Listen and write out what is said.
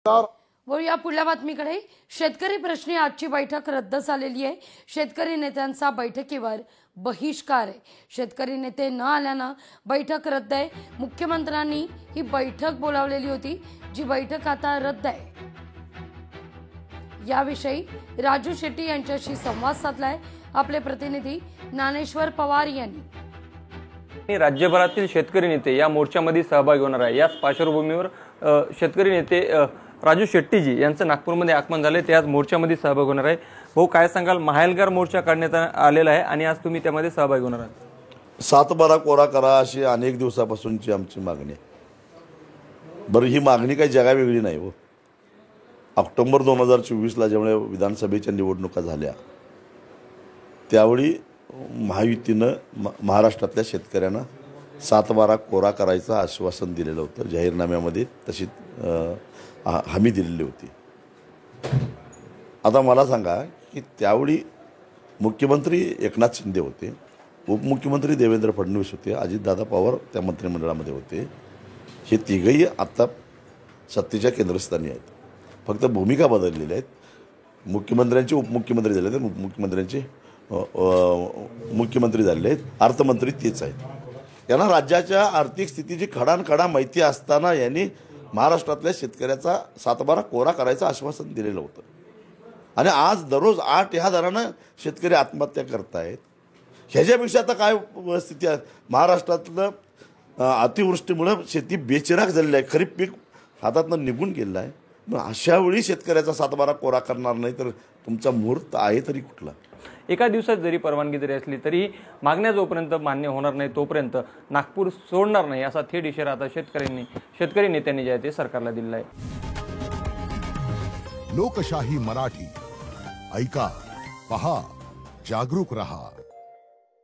वळूया पुढल्या बातमीकडे। शेतकरी प्रश्नी आजची बैठक रद्द झालेली आहे। शेतकरी नेत्यांचा बैठकीवर बहिष्कार आहे। शेतकरी नेते न आल्यानं बैठक रद्द आहे। मुख्यमंत्र्यांनी ही बैठक बोलावलेली होती, जी बैठक आता रद्द आहे। याविषयी राजू शेट्टी यांच्याशी संवाद साधलाय आपले प्रतिनिधी ज्ञानेश्वर पवार यांनी। राज्यभरातील शेतकरी नेते या मोर्चामध्ये सहभागी होणार आहे। याच पार्श्वभूमीवर शेतकरी नेते राजू शेट्टीजी यांचं नागपूरमध्ये आगमन झाले, ते आज मोर्चामध्ये सहभागी होणार आहे। भाऊ, काय सांगाल? महाएल्गार मोर्चा काढण्यात आलेला आहे आणि आज तुम्ही त्यामध्ये सहभागी होणार आहात। 7/12 कोरा करा अशी अनेक दिवसापासूनची आमची मागणी आहे। बरं, ही मागणी काही जगावेगळी नाही हो। ऑक्टोबर 2024ला जेव्हा विधानसभेच्या निवडणुका झाल्या त्यावेळी महायुतीनं महाराष्ट्रातल्या शेतकऱ्यांना 7/12 कोरा करायचं आश्वासन दिलेलं होतं। जाहीरनाम्यामध्ये तशी हमी दिलेली होती। आता मला सांगा की त्यावेळी मुख्यमंत्री एकनाथ शिंदे होते, उपमुख्यमंत्री देवेंद्र फडणवीस होते, अजितदादा पवार त्या मंत्रिमंडळामध्ये होते। हे तिघही आता सत्तेच्या केंद्रस्थानी आहेत, फक्त भूमिका बदललेल्या आहेत। मुख्यमंत्र्यांचे उपमुख्यमंत्री झाले आहेत, उपमुख्यमंत्र्यांचे मुख्यमंत्री झालेले आहेत, अर्थमंत्री तेच आहेत। यांना राज्याच्या आर्थिक स्थितीची खडानखडा माहिती असताना यांनी महाराष्ट्रातल्या शेतकऱ्याचा 7/12 कोरा करायचं आश्वासन दिलेलं होतं। आणि आज दररोज 8 ह्या दरानं शेतकरी आत्महत्या करतायत। ह्याच्यापेक्षा आता काय स्थिती आहे? महाराष्ट्रातलं अतिवृष्टीमुळे शेती बेचिराख झालेली आहे, खरीप पीक हातातनं निघून गेलं आहे। मग अशा वेळी शेतकऱ्याचा 7/12 कोरा करणार नाही तर तुमचा मुहूर्त आहे तरी कुठला? एका दिवसात जरी परवानगी जरी असली तरी मागण्या जोपर्यंत मान्य होणार नाही तोपर्यंत नागपूर सोडणार नाही, असा थेट इशारा आता शेतकरी नेत्यांनी जे आहे ते सरकारला दिलेला आहे। लोकशाही मराठी ऐका, पहा, जागरूक रहा।